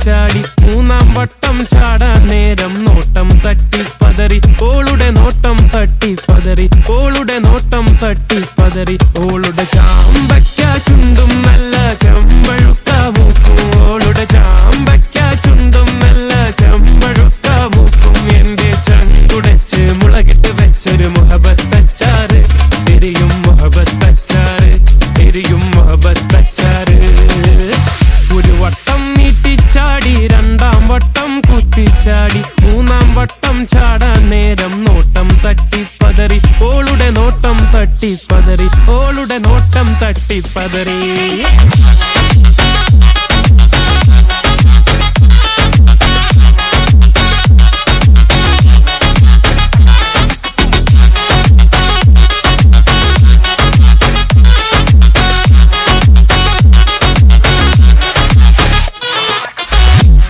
കുത്തിച്ചാടി മൂന്നാം വട്ടം ചാടാൻ നേരം നോട്ടം തട്ടിപ്പതറി ഓളുടെ നോട്ടം തട്ടിപ്പതറി ഓളുടെ നോട്ടം തട്ടിപ്പതറി ഓളുടെ ചാമ്പയ്ക്ക ചുണ്ടും നല്ല ചെമ്പഴുക്ക മൂക്കും ഓളുടെ ചാമ്പയ്ക്ക ചുണ്ടും നല്ല ചെമ്പഴുക്ക മൂക്കും എന്റെ ചങ്കുടച്ച് മുളകിട്ട് വെച്ചൊരു മുഹബത്തച്ചാറ് എരിയും മുഹബത്തച്ചാറ് എരിയും മുഹബത്തച്ചാറ് ഒരു വട്ടം നീട്ടിച്ചാടി രണ്ടാം വട്ടം കുത്തിച്ചാടി മൂന്നാം വട്ടം ചാടാൻ നേരം നോട്ടം തട്ടിപ്പതറി ഓളുടെ നോട്ടം തട്ടിപ്പതറി ഓളുടെ നോട്ടം തട്ടിപ്പതറി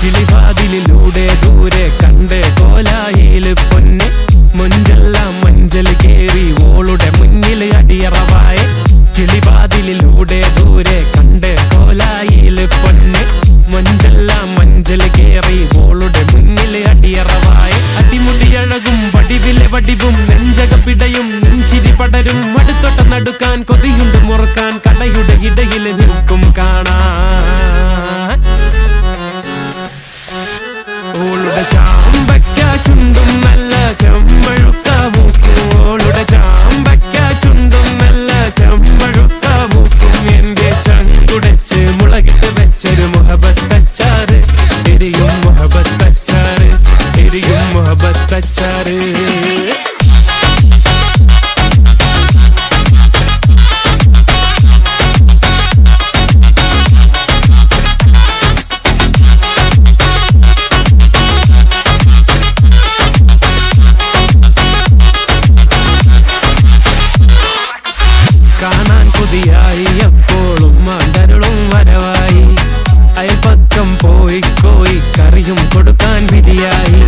കിളിവാതിലിലൂടെ ദൂരെ കണ്ട് കോലായില് പൊന്ന് മൊഞ്ചെല്ലാം മഞ്ചൽ കേറി ഓളുടെ മുന്നിൽ അടിയറവായി കിളിവാതിലിലൂടെ ദൂരെ കണ്ട് കോലായില് പൊന്ന് മൊഞ്ചെല്ലാം മഞ്ചൽ കേറി ഓളുടെ മുന്നിൽ അടിയറവായി അടിമുടിയഴകും വടിവിലെ വടിവും നെഞ്ചകപ്പിടയും നെഞ്ചിരി പടരും അടുത്തൊട്ട നടുക്കാൻ കൊതിയുണ്ട് മുറുക്കാൻ കടയുടെ ഇടയിൽ നിൽക്കും കാണാൻ ഓളുടെ ചാമ്പയ്ക്ക ചുണ്ടും നല്ല ചെമ്പഴുക്ക മൂക്കും ഓളുടെ ചാമ്പയ്ക്ക ചുണ്ടും നല്ല ചെമ്പഴുക്ക മൂക്കും എന്റെ ചങ്കുടച്ച് മുളകിട്ട് വെച്ചൊരു മുഹബത്തച്ചാറ് എരിയും മുഹബത്തച്ചാറ് എരിയും മുഹബത്തച്ചാറ് കാണാൻ കൊതിയായി എപ്പോഴും മാണ്ടരുളും വരവായി അയൽപക്കം പോയി കോയി കറിയും കൊടുക്കാൻ വിധിയായി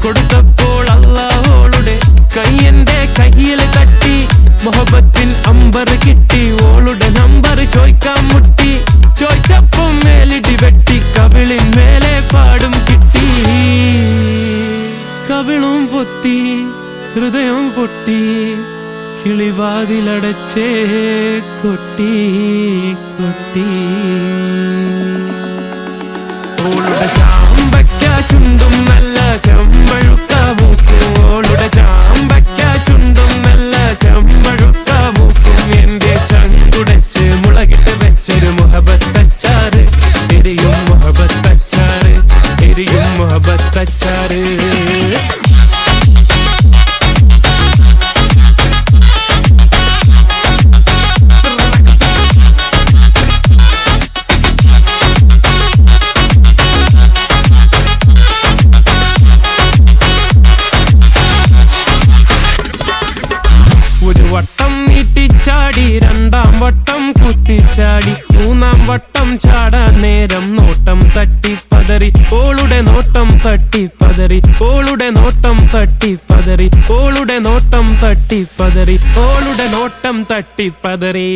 കൊടുത്തപ്പോൾ അല്ലാഹോളുടെ കയ്യന്റെ കയ്യിൽ തട്ടി മുഹബത്തിൻ അമ്പർ കിട്ടി ഓളുടെ നമ്പർ ചോയ്ക്കാൻ മുട്ടി ചോയ്ച്ചപ്പം മേലിടി വെട്ടി കവിളിൻ മേലെ പാടും കിട്ടി കവിളും പൊത്തി ഹൃദയം പൊട്ടി കിളിവാതിലടച്ചേ കൊട്ടി കൊട്ടി ഓളുടെ ചാമ്പയ്ക്ക ചുണ്ടും നല്ല ചെമ്പഴുക്ക മൂക്കും ഓളുടെ ചാമ്പയ്ക്ക ചുണ്ടും നല്ല ചെമ്പഴുക്ക മൂക്കും എന്റെ ചങ്കുടച്ച് മുളകിട്ട് വെച്ചൊരു മുഹബത്തച്ചാറ് എരിയും മുഹബത്തച്ചാറ് എരിയും മുഹബത്തച്ചാറ് ഒരു വട്ടം നീട്ടിച്ചാടി രണ്ടാം വട്ടം കുത്തിച്ചാടി മൂന്നാം വട്ടം ചാടാൻ നേരം നോട്ടം തട്ടിപ്പതറി ഓളുടെ നോട്ടം തട്ടിപ്പതറി ഓളുടെ നോട്ടം തട്ടിപ്പതറി ഓളുടെ നോട്ടം തട്ടിപ്പതറി ഓളുടെ നോട്ടം തട്ടിപ്പതറി